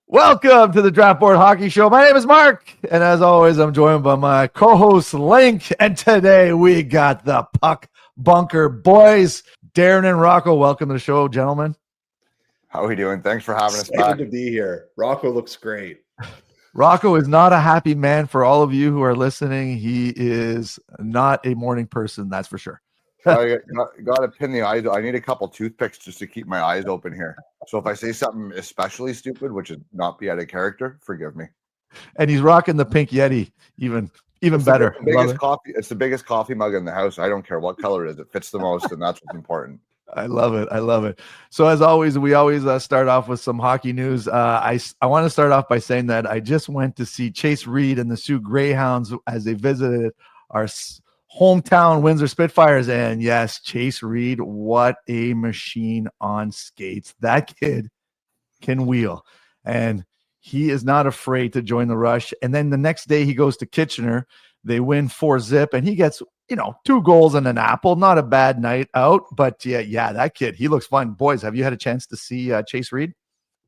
Welcome to the Draft Board Hockey Show. My name is Mark, and as always, I'm joined by my co-host Link. And today we got the Puck Bunker boys, Darren and Rocco. Welcome to the show, gentlemen. How are we doing? Thanks for having us Excited back. to be here. Rocco looks great. Rocco is not a happy man. For all of you who are listening, he is not a morning person, that's for sure. I got to pin the eyes. I need a couple toothpicks just to keep my eyes open here. So if I say something especially stupid, which is not be out of character, forgive me. And he's rocking the pink Yeti, even better. The biggest coffee. It's the biggest coffee mug in the house. I don't care what color it is. It fits the most, and that's what's important. I love it. So as always, we always start off with some hockey news. I want to start off by saying that I just went to see Chase Reed and the Sioux Greyhounds as they visited our hometown Windsor Spitfires. And yes, Chase Reed, what a machine on skates. That kid can wheel. And he is not afraid to join the rush. And then the next day he goes to Kitchener. They win 4-0, and he gets 2 goals and an apple. Not a bad night out, but yeah, that kid, he looks fun. Boys, have you had a chance to see Chase Reed?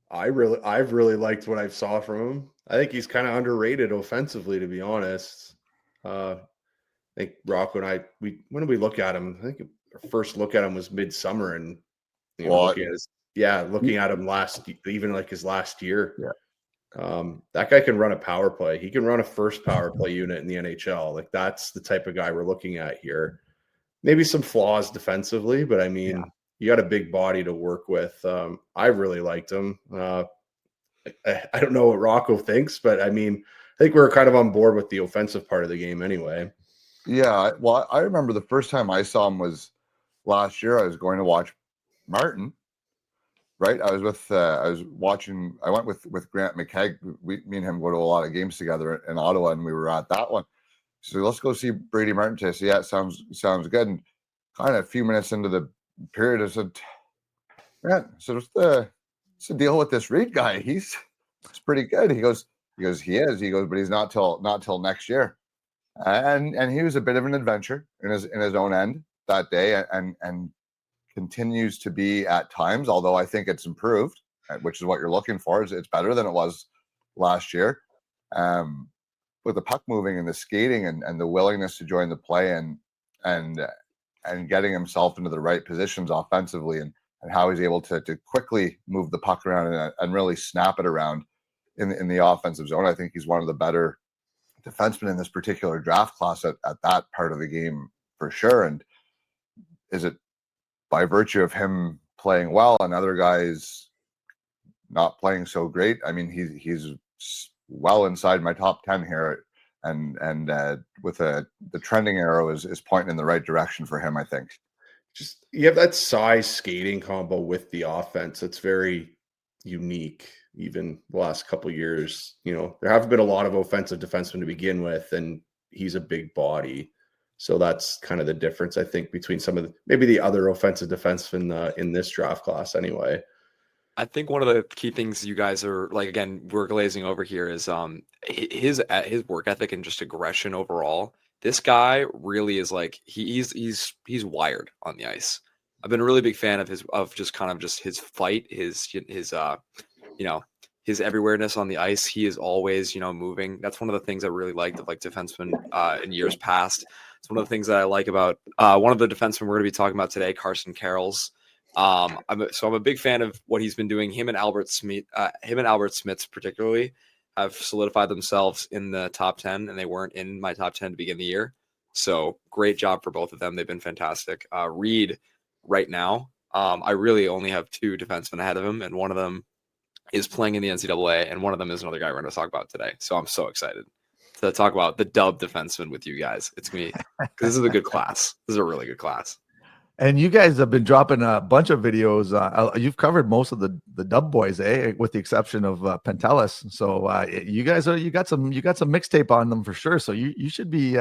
I've really liked what I saw from him. I think he's kind of underrated offensively, to be honest. I think Rocco and I, when did we look at him? I think our first look at him was midsummer, and looking at him his last year. Yeah. That guy can run a power play. He can run a first power play unit in the NHL. Like, that's the type of guy we're looking at here. Maybe some flaws defensively, but I mean, you got a big body to work with. I really liked him. I don't know what Rocco thinks, but I mean, I think we're kind of on board with the offensive part of the game anyway. Yeah, well, I remember the first time I saw him was last year. I was going to watch Martin. Right, I was watching. I went with Grant McKegg. Me and him go to a lot of games together in Ottawa, and we were at that one. So let's go see Brady Martin today. So yeah, it sounds good. And kind of a few minutes into the period, I said, "Man, so what's the deal with this Reed guy? He's pretty good." He goes, he is. He goes, but he's not till next year. And he was a bit of an adventure in his own end that day, and continues to be at times, although I think it's improved, which is what you're looking for. It's better than it was last year. With the puck moving and the skating and the willingness to join the play and getting himself into the right positions offensively and how he's able to quickly move the puck around and really snap it around in the offensive zone. I think he's one of the better defensemen in this particular draft class at that part of the game for sure. And is it by virtue of him playing well and other guys not playing so great? I mean, he's well inside my top 10 here, and with the trending arrow is pointing in the right direction for him, I think. Just, you have that size skating combo with the offense. It's very unique. Even the last couple of years, there haven't been a lot of offensive defensemen to begin with, and he's a big body. So that's kind of the difference, I think, between some of maybe the other offensive defensemen in this draft class anyway. I think one of the key things you guys are, like, again, we're glazing over here is his work ethic and just aggression overall. This guy really is like, he's wired on the ice. I've been a really big fan of his fight, his everywhereness on the ice. He is always, moving. That's one of the things I really liked of defensemen in years past. It's one of the things that I like about one of the defensemen we're going to be talking about today, Carson Carels. I'm a big fan of what he's been doing. Him and Albert Smits particularly have solidified themselves in the top 10, and they weren't in my top 10 to begin the year. So great job for both of them. They've been fantastic. Reed right now, I really only have 2 defensemen ahead of him, and one of them is playing in the NCAA, and one of them is another guy we're going to talk about today. So I'm so excited to talk about the dub defenseman with you guys. It's me, because this is a good class. This is a really good class. And you guys have been dropping a bunch of videos. You've covered most of the dub boys, with the exception of Pentelis. So you got some mixtape on them for sure. So you should be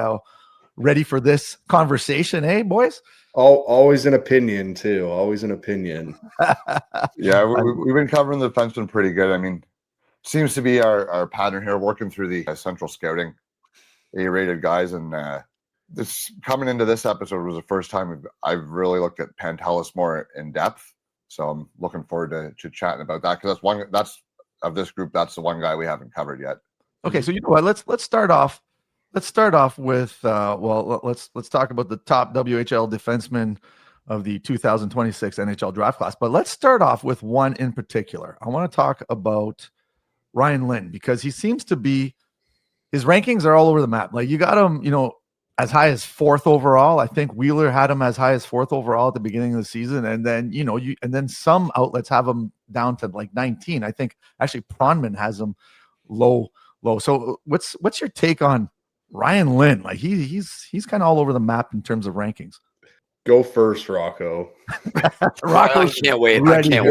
ready for this conversation, boys? Always an opinion too. Always an opinion. Yeah, we've been covering the defenseman pretty good. I mean, seems to be our pattern here, working through the central scouting A-rated guys, and this coming into this episode was the first time I've really looked at Pantelis more in depth. So I'm looking forward to chatting about that, because that's of this group, that's the one guy we haven't covered yet. Okay, so you know what? Let's start off. Let's start off with let's talk about the top WHL defensemen of the 2026 NHL Draft class. But let's start off with one in particular. I want to talk about Ryan Lynn, because he seems to be, his rankings are all over the map. Like, you got him, as high as 4th overall. I think Wheeler had him as high as 4th overall at the beginning of the season, and then and then some outlets have him down to like 19. I think actually Pronman has him low. So what's your take on Ryan Lynn? Like, he's kind of all over the map in terms of rankings. Go first, Rocco. I can't wait. I can't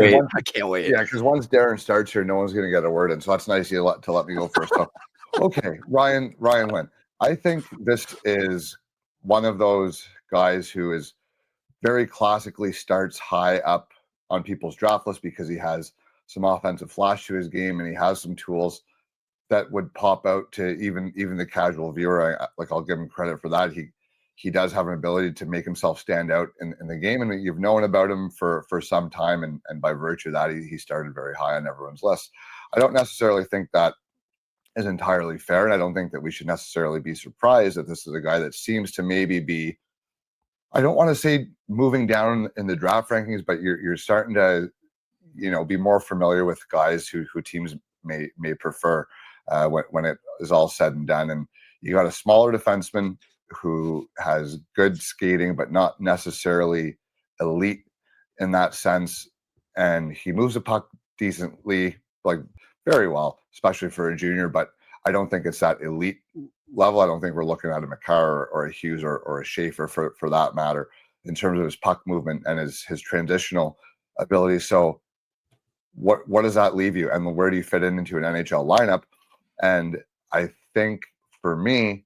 wait. Yeah, because once Darren starts here, no one's going to get a word in. So that's nice to let me go first. So, okay, Ryan Lynn. I think this is one of those guys who is very classically starts high up on people's draft list because he has some offensive flash to his game and he has some tools that would pop out to even the casual viewer. I'll give him credit for that. He does have an ability to make himself stand out in the game, and you've known about him for some time, and by virtue of that, he started very high on everyone's list. I don't necessarily think that is entirely fair, and I don't think that we should necessarily be surprised that this is a guy that seems to maybe be, I don't want to say moving down in the draft rankings, but you're starting to be more familiar with guys who teams may prefer when it is all said and done. And you got a smaller defenseman who has good skating, but not necessarily elite in that sense. And he moves the puck decently, like very well, especially for a junior, but I don't think it's that elite level. I don't think we're looking at a McCarr or a Hughes or a Schaefer for that matter in terms of his puck movement and his transitional ability. So what does that leave you? And where do you fit into an NHL lineup? And I think for me,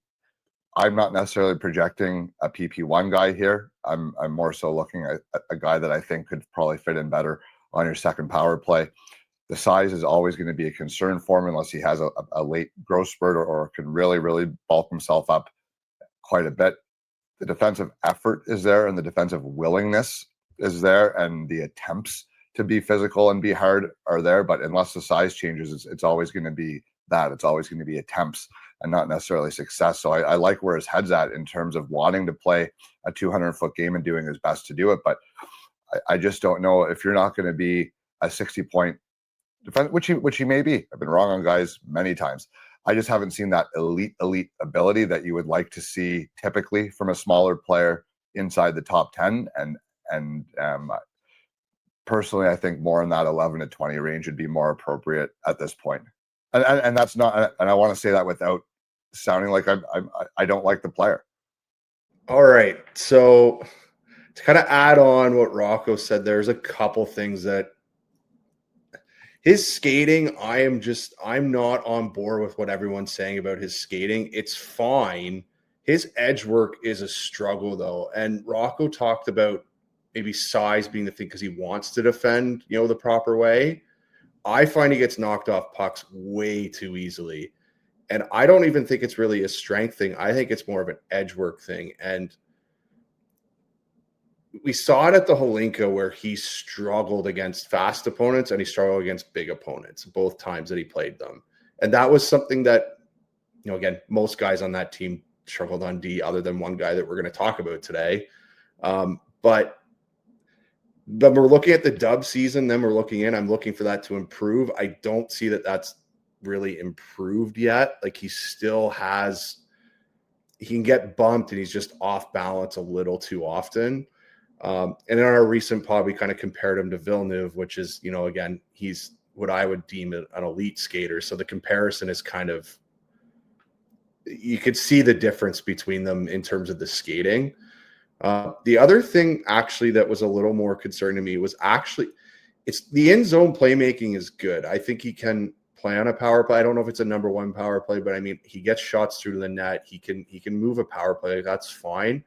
I'm not necessarily projecting a PP1 guy here. I'm more so looking at a guy that I think could probably fit in better on your second power play. The size is always going to be a concern for him unless he has a late growth spurt or can really, really bulk himself up quite a bit. The defensive effort is there and the defensive willingness is there, and the attempts to be physical and be hard are there. But unless the size changes, it's always going to be that. It's always going to be attempts and not necessarily success. So I like where his head's at in terms of wanting to play a 200-foot game and doing his best to do it. But I just don't know if you're not going to be a 60-point defense, which he may be. I've been wrong on guys many times. I just haven't seen that elite ability that you would like to see typically from a smaller player inside the top 10. And personally, I think more in that 11 to 20 range would be more appropriate at this point. And that's not, and I want to say that without sounding like I don't like the player. All right. So to kind of add on what Rocco said, there's a couple things that his skating, I'm not on board with what everyone's saying about his skating. It's fine. His edge work is a struggle though. And Rocco talked about maybe size being the thing because he wants to defend, the proper way. I find he gets knocked off pucks way too easily. And I don't even think it's really a strength thing. I think it's more of an edge work thing. And we saw it at the Holinka where he struggled against fast opponents and he struggled against big opponents both times that he played them. And that was something that, again, most guys on that team struggled on D other than one guy that we're going to talk about today. But when we're looking at the dub season, then we're looking I'm looking for that to improve. I don't see that that's really improved yet. Like he can get bumped and he's just off balance a little too often. And in our recent pod, we kind of compared him to Villeneuve, which is, again, he's what I would deem an elite skater. So the comparison is kind of, you could see the difference between them in terms of the skating. The other thing actually that was a little more concerning to me was it's the end zone playmaking is good. I think he can play on a power play. I don't know if it's a number one power play, but I mean, he gets shots through to the net. He can move a power play. That's fine.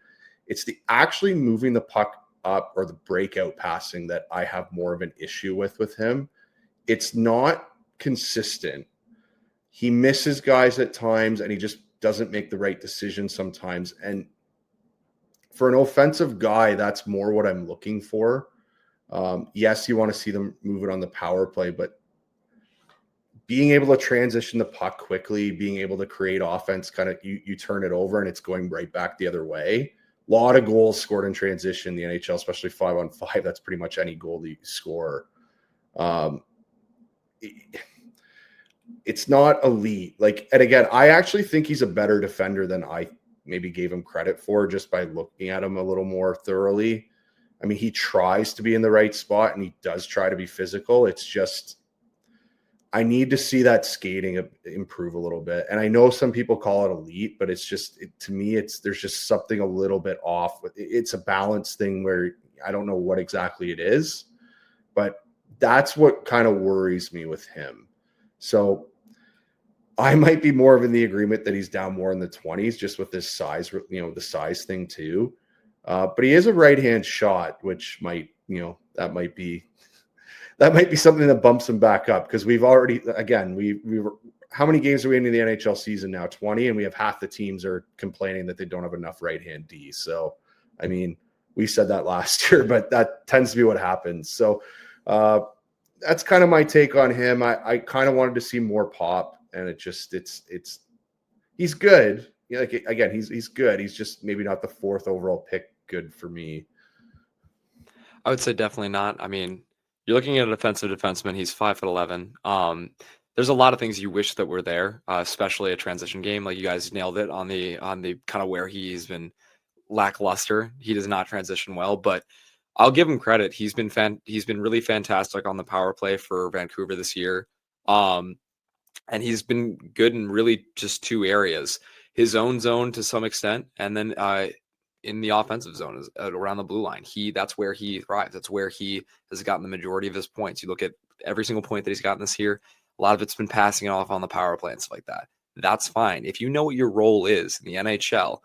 It's the actually moving the puck up or the breakout passing that I have more of an issue with him. It's not consistent. He misses guys at times and he just doesn't make the right decision sometimes. And for an offensive guy, that's more what I'm looking for. Yes, you want to see them move it on the power play, but being able to transition the puck quickly, being able to create offense, kind of you turn it over and it's going right back the other way. A lot of goals scored in transition in the NHL, especially 5-on-5. That's pretty much any goal that you score. It's not elite. Like, and again, I actually think he's a better defender than I maybe gave him credit for just by looking at him a little more thoroughly. I mean, he tries to be in the right spot and he does try to be physical. It's just, I need to see that skating improve a little bit. And I know some people call it elite, but it's just, to me, there's just something a little bit off. It's a balance thing where I don't know what exactly it is, but that's what kind of worries me with him. So I might be more of in the agreement that he's down more in the 20s, just with this size, the size thing too. But he is a right-hand shot, which might, that might be something that bumps him back up, because we've already, again, we were, how many games are we in the NHL season now? 20, and we have half the teams are complaining that they don't have enough right-hand D. So, I mean, we said that last year, but that tends to be what happens. So that's kind of my take on him. I kind of wanted to see more pop, and he's good. Again, he's good. He's just maybe not the 4th overall pick good for me. I would say definitely not. I mean, you're looking at a defensive defenseman. He's 5'11". There's a lot of things you wish that were there, especially a transition game. Like, you guys nailed it on the kind of where he's been lackluster. He does not transition well, but I'll give him credit. He's been really fantastic on the power play for Vancouver this year. And he's been good in really just 2 areas: his own zone to some extent, and then in the offensive zone around the blue line. That's where he thrives. That's where he has gotten the majority of his points. You look at every single point that he's gotten this year, a lot of it's been passing it off on the power play and stuff like that. That's fine. If you know what your role is in the NHL,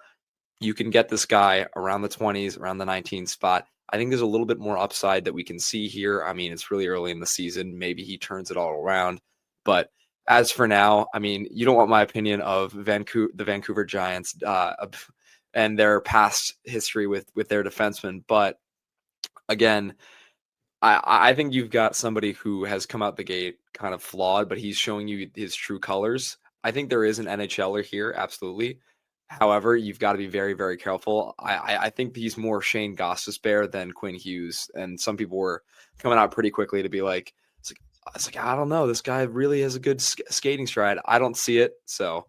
you can get this guy around the 20s, around the 19 spot. I think there's a little bit more upside that we can see here. I mean, it's really early in the season. Maybe he turns it all around. But as for now, I mean, you don't want my opinion of the Vancouver Giants and their past history with their defensemen. But again, I think you've got somebody who has come out the gate kind of flawed, but he's showing you his true colors. I think there is an NHLer here, absolutely. However, you've got to be very, very careful. I think he's more Shane Gostisbehere than Quinn Hughes, and some people were coming out pretty quickly to be like, it's like, I don't know, this guy really has a good skating stride. I don't see it. So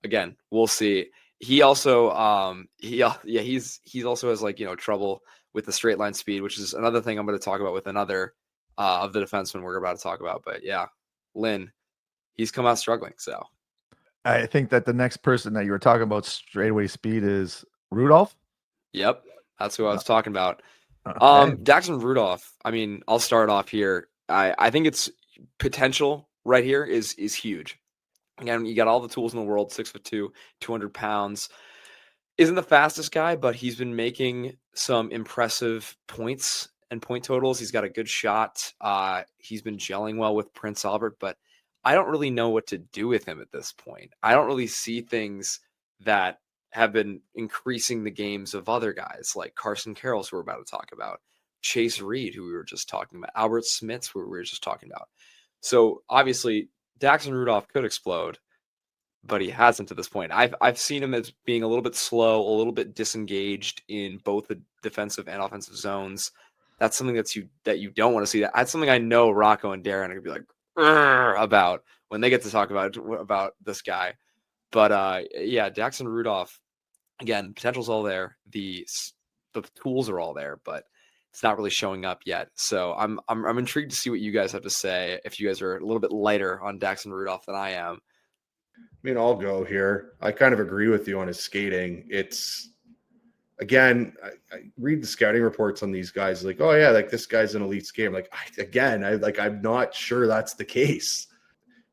again, we'll see. He also, he's also has trouble with the straight line speed, which is another thing I'm going to talk about with another of the defensemen we're about to talk about. But yeah, Lynn, he's come out struggling. So I think that the next person that you were talking about straightaway speed is Rudolph. Yep, that's who I was talking about. Okay. Daxon Rudolph. I mean, I'll start off here. I think its potential right here is huge. Again, you got all the tools in the world. 6'2", 200 pounds. Isn't the fastest guy, but he's been making some impressive points and point totals. He's got a good shot. He's been gelling well with Prince Albert, but I don't really know what to do with him at this point. I don't really see things that have been increasing the games of other guys like Carson Carels, who we're about to talk about, Chase Reed, who we were just talking about, Albert Smits, who we were just talking about. So obviously, Daxon Rudolph could explode, but he hasn't to this point. I've seen him as being a little bit slow, a little bit disengaged in both the defensive and offensive zones. That's something that you don't want to see. That's something I know Rocco and Darren are gonna be like about when they get to talk about this guy. But yeah, Daxon Rudolph, again, potential's all there. The tools are all there, but it's not really showing up yet. So I'm intrigued to see what you guys have to say, if you guys are a little bit lighter on Daxon Rudolph than I am. I mean, I'll go here. I kind of agree with you on his skating. It's, again, I read the scouting reports on these guys, like, oh yeah, like this guy's an elite skater. I'm not sure that's the case.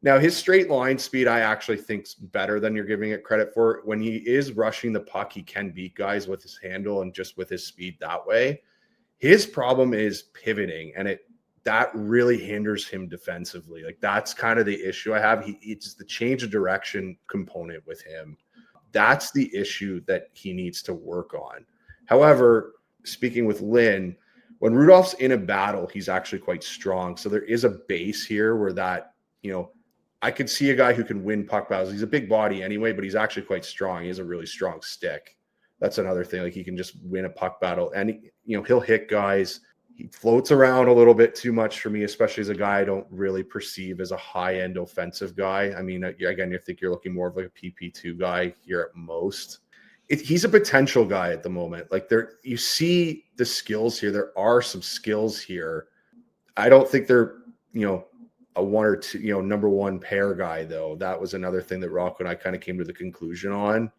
Now, his straight line speed, I actually think's better than you're giving it credit for. When he is rushing the puck, he can beat guys with his handle and just with his speed that way. His problem is pivoting, and that really hinders him defensively. Like, that's kind of the issue I have. It's the change of direction component with him. That's the issue that he needs to work on. However, speaking with Lynn, when Rudolph's in a battle, he's actually quite strong. So there is a base here where that, I could see a guy who can win puck battles. He's a big body anyway, but he's actually quite strong. He has a really strong stick. That's another thing. Like he can just win a puck battle, and he'll hit guys. He floats around a little bit too much for me, especially as a guy I don't really perceive as a high-end offensive guy. I mean, again, you think you're looking more of like a PP2 guy here at most. He's a potential guy at the moment. Like you see the skills here. There are some skills here. I don't think they're, a one or two, number one pair guy, though. That was another thing that Rocco and I kind of came to the conclusion on.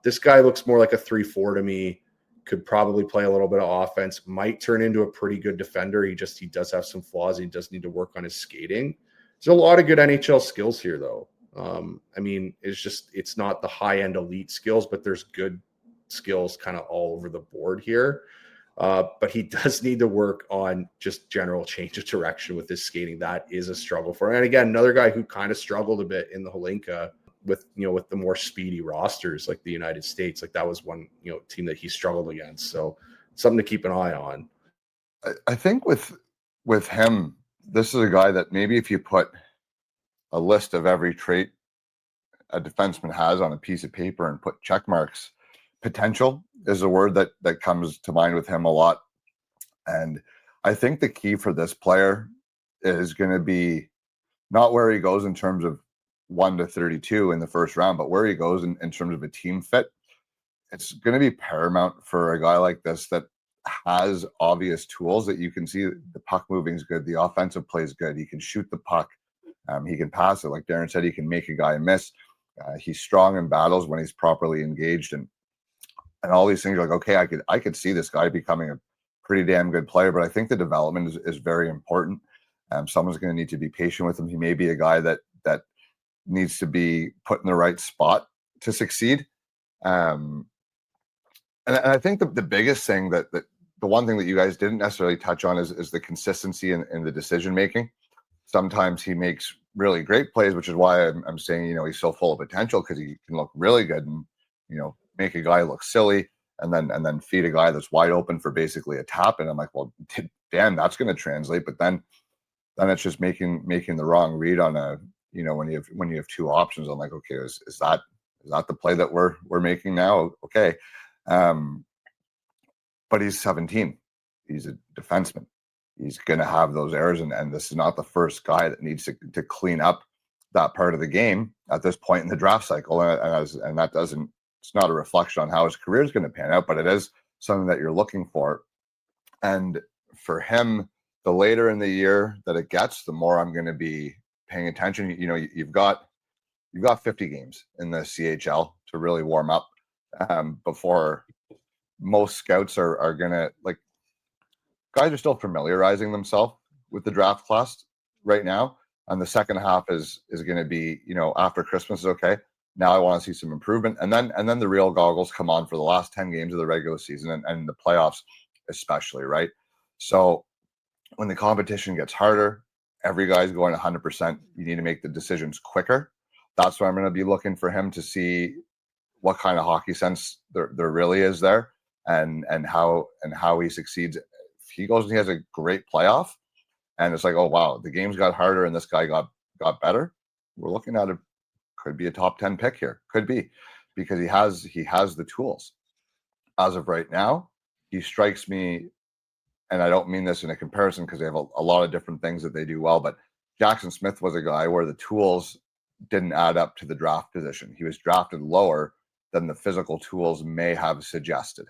This guy looks more like a 3-4 to me. Could probably play a little bit of offense. Might turn into a pretty good defender. He does have some flaws. He does need to work on his skating. There's a lot of good NHL skills here, though. I mean, it's not the high-end elite skills, but there's good skills kind of all over the board here. But he does need to work on just general change of direction with his skating. That is a struggle for him. And again, another guy who kind of struggled a bit in the Holinka with the more speedy rosters like the United States. Like that was one, team that he struggled against. So something to keep an eye on. I think with him, this is a guy that maybe if you put a list of every trait a defenseman has on a piece of paper and put check marks, potential is a word that comes to mind with him a lot. And I think the key for this player is going to be not where he goes in terms of 1 to 32 in the first round, but where he goes in terms of a team fit. It's going to be paramount for a guy like this that has obvious tools that you can see. The puck moving is good. The offensive play is good. He can shoot the puck. He can pass it. Like Darren said, he can make a guy miss. He's strong in battles when he's properly engaged, and all these things. You're like, okay, I could see this guy becoming a pretty damn good player, but I think the development is very important. Someone's going to need to be patient with him. He may be a guy that needs to be put in the right spot to succeed. And I think the biggest thing that the one thing that you guys didn't necessarily touch on is the consistency in the decision making. Sometimes he makes really great plays, which is why I'm saying, he's so full of potential, because he can look really good and, make a guy look silly and then feed a guy that's wide open for basically a tap. And I'm like, well, damn, that's going to translate. But then it's just making the wrong read on a, when you have two options. I'm like, okay, is that the play that we're making now? Okay. But he's 17. He's a defenseman. He's going to have those errors. And this is not the first guy that needs to clean up that part of the game at this point in the draft cycle. And that doesn't, it's not a reflection on how his career is going to pan out, but it is something that you're looking for. And for him, the later in the year that it gets, the more I'm going to be paying attention. You've got 50 games in the CHL to really warm up before most scouts are going to, like, guys are still familiarizing themselves with the draft class right now. And the second half is going to be, after Christmas is okay. Now I want to see some improvement. And then the real goggles come on for the last 10 games of the regular season and the playoffs especially, right? So when the competition gets harder, every guy's going 100%. You need to make the decisions quicker. That's why I'm going to be looking for him to see what kind of hockey sense there really is there, and how he succeeds. If he goes and he has a great playoff, and it's like, oh wow, the games got harder and this guy got better, we're looking at could be a top 10 pick here. Could be, because he has the tools. As of right now, he strikes me, and I don't mean this in a comparison because they have a lot of different things that they do well, but Jackson Smith was a guy where the tools didn't add up to the draft position. He was drafted lower than the physical tools may have suggested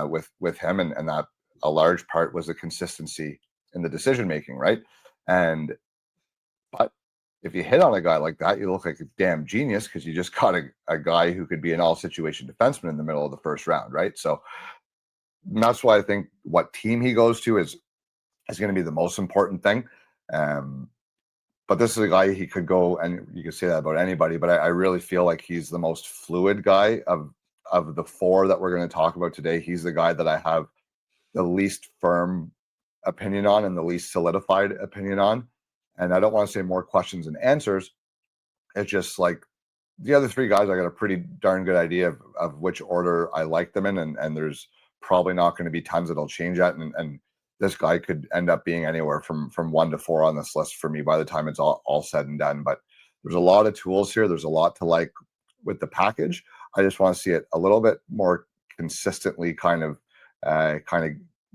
with him, and that a large part was the consistency in the decision making, right? But if you hit on a guy like that, you look like a damn genius, because you just got a guy who could be an all-situation defenseman in the middle of the first round, right? So that's why I think what team he goes to is going to be the most important thing. But this is a guy, he could go, and you can say that about anybody, but I really feel like he's the most fluid guy of the four that we're going to talk about today. He's the guy that I have the least firm opinion on and the least solidified opinion on. And I don't want to say more questions and answers. It's just like the other three guys, I got a pretty darn good idea of which order I like them in. And there's probably not going to be tons that'll change that. And this guy could end up being anywhere from 1 to 4 on this list for me by the time it's all said and done. But there's a lot of tools here. There's a lot to like with the package. I just want to see it a little bit more consistently, kind of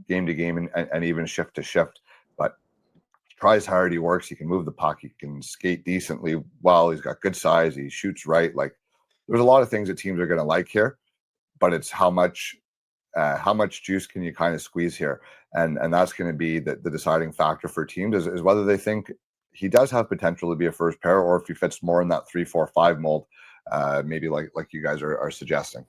game to game and even shift to shift. But he tries hard. He works. He can move the puck. He can skate decently well. He's got good size. He shoots right. Like, there's a lot of things that teams are going to like here, but it's how much juice can you kind of squeeze here, and that's going to be the deciding factor for teams is whether they think he does have potential to be a first pair, or if he fits more in that 3-4-5 mold, maybe like you guys are suggesting.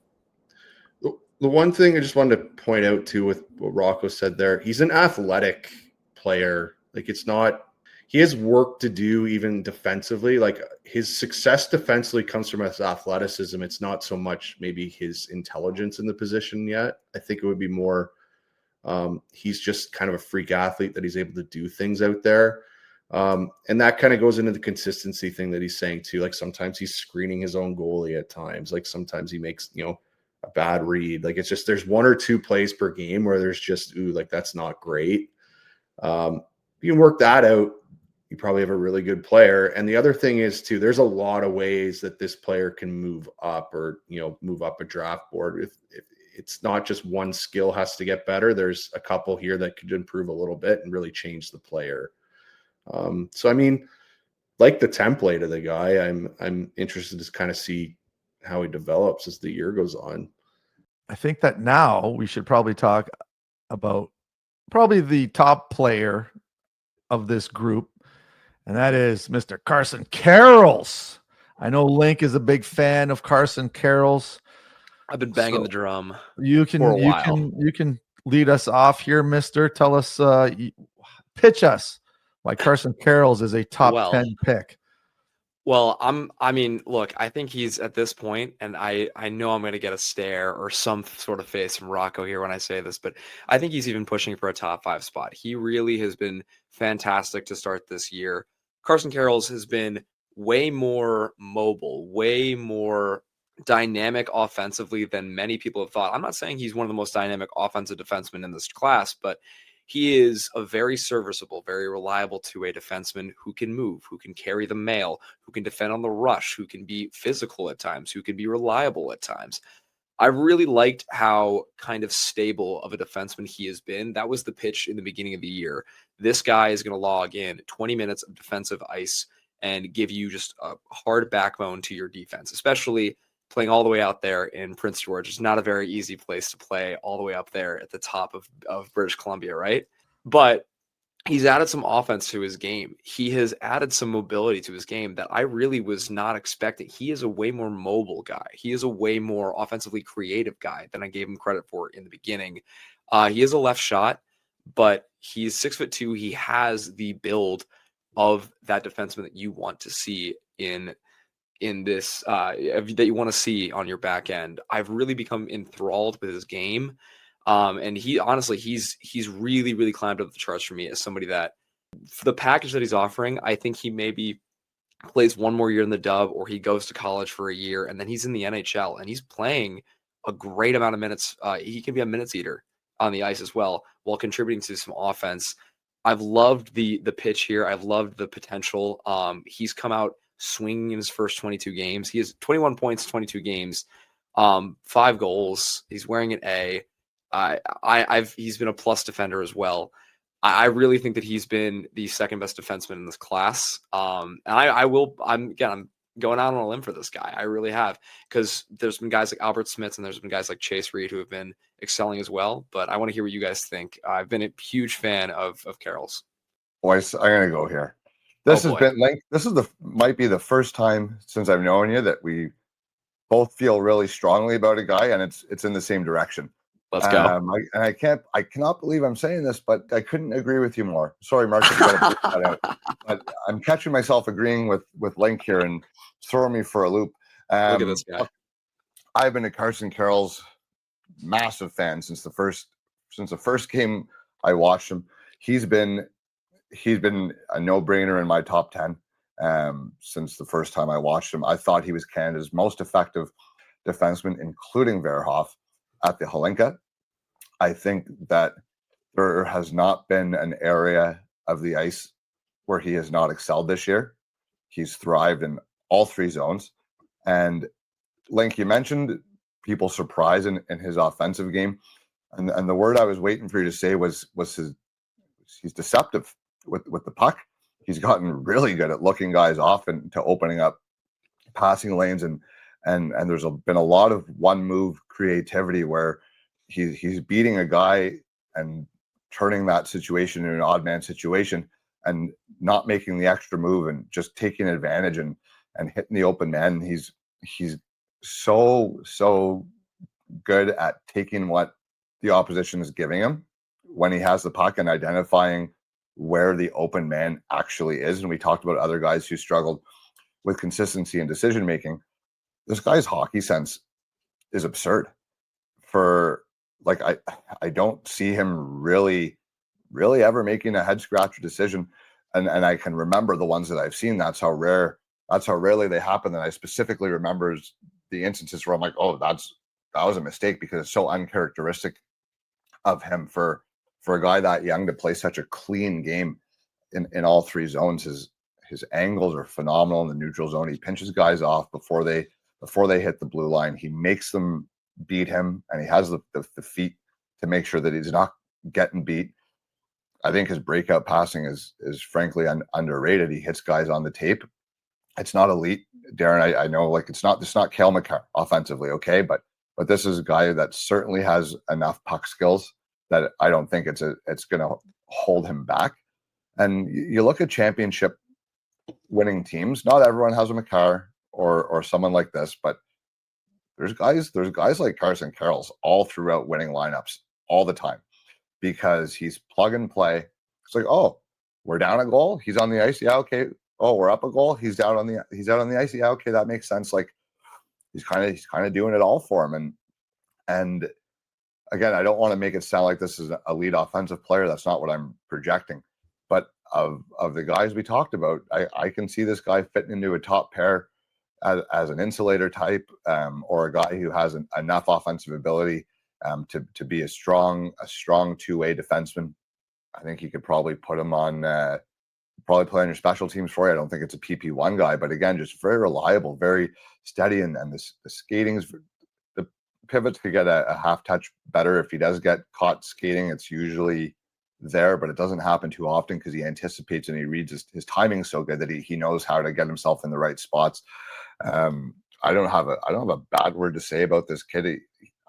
The one thing I just wanted to point out too with what Rocco said there, he's an athletic player. Like, it's not, he has work to do even defensively. Like, his success defensively comes from his athleticism. It's not so much maybe his intelligence in the position yet. I think it would be more he's just kind of a freak athlete that he's able to do things out there. And that kind of goes into the consistency thing that he's saying too. Like, sometimes he's screening his own goalie at times. Like, sometimes he makes, a bad read. Like, it's just, there's 1 or 2 plays per game where there's just, like, that's not great. You can work that out. You probably have a really good player. And the other thing is too, there's a lot of ways that this player can move up or, move up a draft board. If it's not just one skill has to get better, there's a couple here that could improve a little bit and really change the player. So, I mean, like the template of the guy, I'm interested to kind of see how he develops as the year goes on. I think that now we should probably talk about probably the top player of this group, and that is Mr. Carson Carels. I know Link is a big fan of Carson Carels. I've been banging the drum. You can lead us off here, Mister. Tell us, pitch us why Carson Carels is a top 10 pick. Well, look, I think he's at this point, and I know I'm going to get a stare or some sort of face from Rocco here when I say this, but I think he's even pushing for a top 5 spot. He really has been fantastic to start this year. Carson Carels has been way more mobile, way more dynamic offensively than many people have thought. I'm not saying he's one of the most dynamic offensive defensemen in this class, but he is a very serviceable, very reliable two-way defenseman who can move, who can carry the mail, who can defend on the rush, who can be physical at times, who can be reliable at times. I really liked how kind of stable of a defenseman he has been. That was the pitch in the beginning of the year. This guy is going to log in 20 minutes of defensive ice and give you just a hard backbone to your defense, especially playing all the way out there in Prince George. It's not a very easy place to play all the way up there at the top of British Columbia, right? But he's added some offense to his game. He has added some mobility to his game that I really was not expecting. He is a way more mobile guy. He is a way more offensively creative guy than I gave him credit for in the beginning. He is a left shot, but he's 6'2". He has the build of that defenseman that you want to see in this that you want to see on your back end. I've really become enthralled with his game. And he honestly, he's really, really climbed up the charts for me as somebody that, for the package that he's offering, I think he maybe plays 1 more year in the Dub, or he goes to college for a year and then he's in the NHL and he's playing a great amount of minutes. He can be a minutes eater on the ice as well, while contributing to some offense. I've loved the pitch here. I've loved the potential. He's come out swinging in his first 22 games. He has 21 points, 22 games, 5 goals. He's wearing an A. He's been a plus defender as well. I really think that he's been the second best defenseman in this class. And I'm going out on a limb for this guy. I really have, because there's been guys like Albert Smits and there's been guys like Chase Reed who have been excelling as well. But I want to hear what you guys think. I've been a huge fan of Carels. Boys, I'm gonna go here. This might be the first time since I've known you that we both feel really strongly about a guy, and it's in the same direction. Let's go. I cannot believe I'm saying this, but I couldn't agree with you more. Sorry, Mark, if you gotta put that out. But I'm catching myself agreeing with Link here and throwing me for a loop. Look at this guy. I've been a Carson Carels massive fan since the first game I watched him. He's been a no-brainer in my top 10 since the first time I watched him. I thought he was Canada's most effective defenseman, including Verhoff, at the Holinka. I think that there has not been an area of the ice where he has not excelled this year. He's thrived in all three zones. And Link, you mentioned people surprise in his offensive game. And the word I was waiting for you to say was he's deceptive with the puck. He's gotten really good at looking guys off and to opening up passing lanes, and there's been a lot of one move creativity where he's beating a guy and turning that situation into an odd man situation and not making the extra move and just taking advantage and hitting the open man. He's so good at taking what the opposition is giving him when he has the puck and identifying where the open man actually is. And we talked about other guys who struggled with consistency and decision making. This guy's hockey sense is absurd. For like, I don't see him really ever making a head scratcher decision. And I can remember the ones that I've seen. That's how rarely they happen. And I specifically remember the instances where I'm like, oh, that was a mistake, because it's so uncharacteristic of him for a guy that young to play such a clean game in all three zones. His angles are phenomenal in the neutral zone. He pinches guys off before they hit the blue line. He makes them beat him, and he has the feet to make sure that he's not getting beat. I think his breakout passing is frankly underrated. He hits guys on the tape. It's not elite, Darren. I know, like, it's not Cale Makar offensively, okay, but this is a guy that certainly has enough puck skills that I don't think it's going to hold him back. And you look at championship winning teams. Not everyone has a Makar or someone like this, but there's guys like Carson, Carels all throughout winning lineups all the time, because he's plug and play. It's like, oh, we're down a goal, he's on the ice. Yeah, okay. Oh, we're up a goal, he's out on the ice. Yeah, okay, that makes sense. Like, he's kind of doing it all for him. And again, I don't want to make it sound like this is an elite offensive player. That's not what I'm projecting. But of the guys we talked about, I can see this guy fitting into a top pair as an insulator type, or a guy who has enough offensive ability to be a strong two-way defenseman. I think you could probably put him on, probably play on your special teams for you. I don't think it's a PP1 guy, but again, just very reliable, very steady, and the skating's, the pivots could get a half touch better. If he does get caught skating, it's usually there, but it doesn't happen too often because he anticipates and he reads his timing so good that he knows how to get himself in the right spots. I don't have a bad word to say about this kid.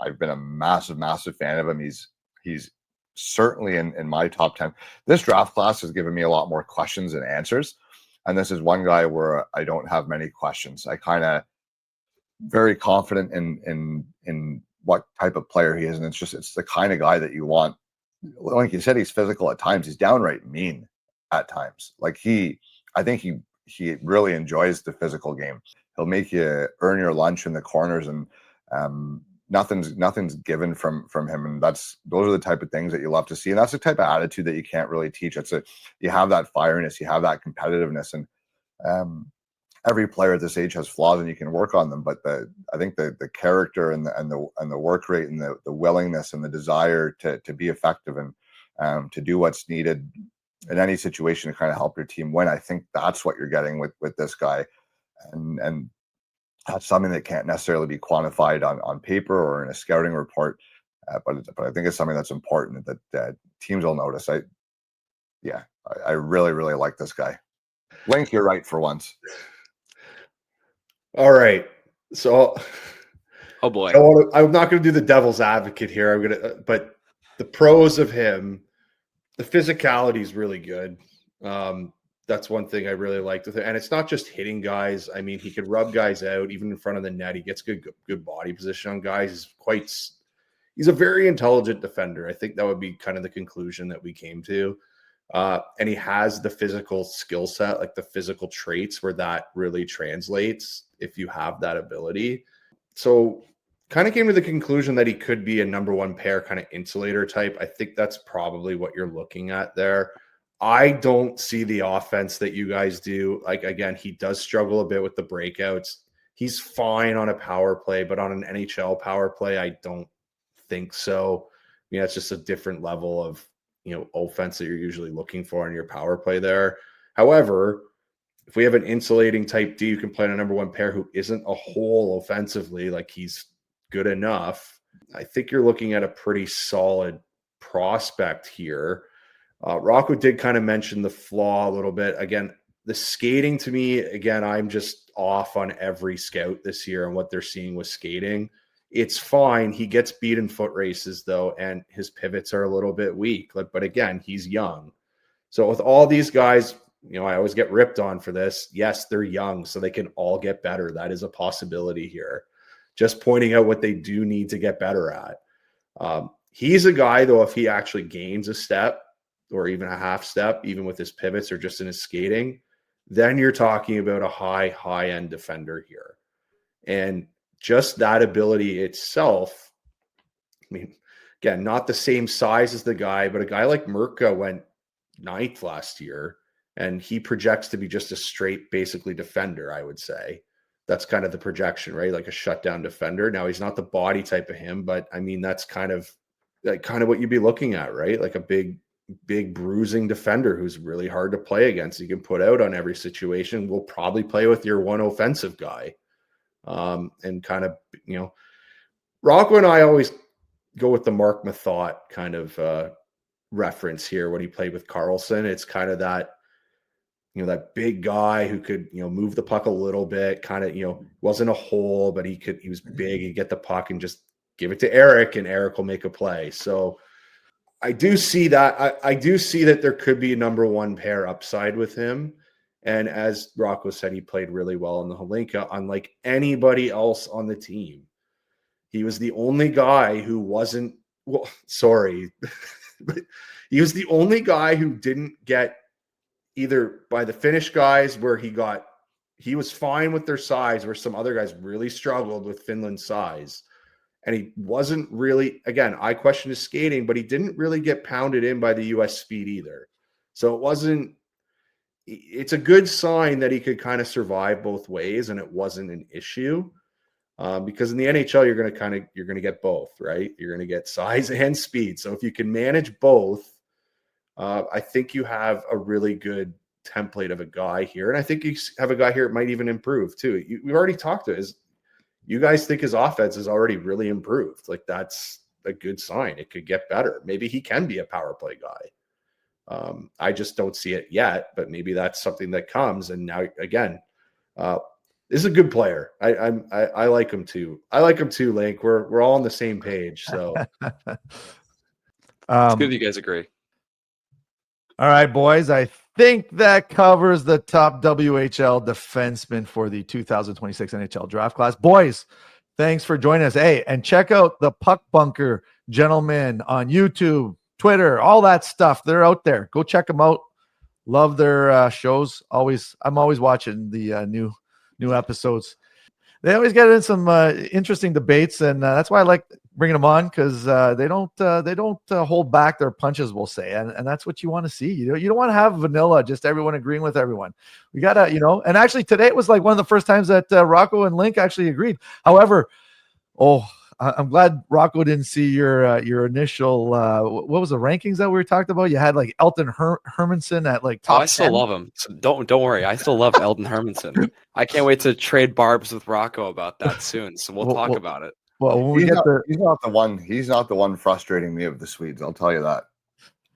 I've been a massive fan of him. He's certainly in my top 10. This draft class has given me a lot more questions than answers, and this is one guy where I don't have many questions. I kind of very confident in what type of player he is, and it's the kind of guy that you want. Like you said, he's physical at times. He's downright mean at times. Like, I think he really enjoys the physical game. He'll make you earn your lunch in the corners, and nothing's given from him. And those are the type of things that you love to see. And that's the type of attitude that you can't really teach. You have that fireness, you have that competitiveness, and every player at this age has flaws, and you can work on them. But I think the character and the work rate and the willingness and the desire to be effective and to do what's needed in any situation to kind of help your team win, I think that's what you're getting with this guy, and that's something that can't necessarily be quantified on paper or in a scouting report, but I think it's something that's important that teams will notice. I really like this guy. Link, you're right for once. All right. So, oh boy, I'm not going to do the devil's advocate here. But the pros of him, the physicality is really good. That's one thing I really liked with it. And it's not just hitting guys. I mean, he could rub guys out even in front of the net. He gets good body position on guys. He's a very intelligent defender. I think that would be kind of the conclusion that we came to. And he has the physical skill set, like the physical traits where that really translates if you have that ability. So kind of came to the conclusion that he could be a number one pair kind of insulator type. I think that's probably what you're looking at there. I don't see the offense that you guys do. Like, again, he does struggle a bit with the breakouts. He's fine on a power play, but on an NHL power play, I don't think so. I mean, that's just a different level of, offense that you're usually looking for in your power play there. However, if we have an insulating type D, you can play on a number one pair who isn't a hole offensively, like he's good enough. I think you're looking at a pretty solid prospect here. Rocco did kind of mention the flaw a little bit. Again, the skating to me, again, I'm just off on every scout this year and what they're seeing with skating. It's fine. He gets beat in foot races though, and his pivots are a little bit weak. But again, he's young. So with all these guys, I always get ripped on for this. Yes, they're young, so they can all get better. That is a possibility here. Just pointing out what they do need to get better at. He's a guy, though, if he actually gains a step or even a half step, even with his pivots or just in his skating, then you're talking about a high-end defender here. And just that ability itself, again, not the same size as the guy, but a guy like Mirka went 9th last year, and he projects to be just a straight, basically, defender, I would say. That's kind of the projection, right? Like a shutdown defender. Now, he's not the body type of him, but that's kind of what you'd be looking at, right? Like a big bruising defender who's really hard to play against. You can put out on every situation. Will probably play with your one offensive guy. And kind of, Rocco and I always go with the Mark Mathot kind of reference here when he played with Carlson. It's kind of that, that big guy who could, move the puck a little bit, kind of, wasn't a hole, but he was big. He'd get the puck and just give it to Eric, and Eric will make a play. So I do see that. I do see that there could be a number one pair upside with him. And as Rocco said, he played really well in the Holinka, unlike anybody else on the team. He was the only guy who wasn't, but he was the only guy who didn't get either by the Finnish guys where he was fine with their size, where some other guys really struggled with Finland's size. And he wasn't really, again, I question his skating, but he didn't really get pounded in by the US speed either. So it's a good sign that he could kind of survive both ways, and it wasn't an issue. Because in the NHL, you're going to get both, right? You're going to get size and speed. So if you can manage both, I think you have a really good template of a guy here. And I think you have a guy here that might even improve too. We've already talked to you guys think his offense is already really improved. Like, that's a good sign. It could get better. Maybe he can be a power play guy. I just don't see it yet, but maybe that's something that comes. And now, again, this is a good player. I like him too. I like him too, Link. We're all on the same page. So it's good you guys agree. All right, boys. I think that covers the top WHL defenseman for the 2026 NHL draft class. Boys, thanks for joining us. Hey, and check out the Puck Bunker gentlemen on YouTube, Twitter, all that stuff. They're out there. Go check them out. Love their shows. I'm always watching the new episodes. They always get in some interesting debates, and that's why I like bringing them on, because they don't hold back their punches, we'll say, and that's what you want to see. You don't want to have vanilla, just everyone agreeing with everyone. We gotta, and actually today it was like one of the first times that Rocco and Link actually agreed. However, I'm glad Rocco didn't see your initial what was the rankings that we were talking about? You had like Elton Hermanson at like top I still 10. love him. So don't worry. I still love Elton Hermanson. I can't wait to trade barbs with Rocco about that soon. So we'll talk about it. Well, when he's not the one frustrating me of the Swedes. I'll tell you that.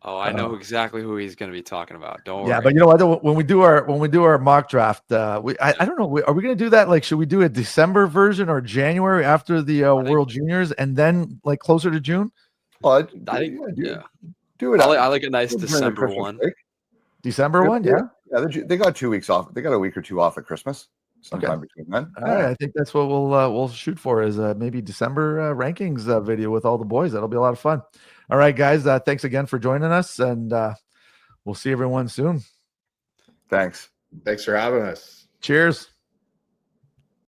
Oh, I know exactly who he's going to be talking about. Don't worry. Yeah, but you know what? When we do our mock draft, I don't know. Are we going to do that? Like, should we do a December version or January after the World Juniors, and then like closer to June? Well, I think do it. I like a nice December one. December one, yeah. They got 2 weeks off. They got a week or two off at Christmas. Sometime between then. All right, I think that's what we'll shoot for, is maybe December rankings video with all the boys. That'll be a lot of fun. All right, guys, thanks again for joining us, and we'll see everyone soon. Thanks for having us. Cheers.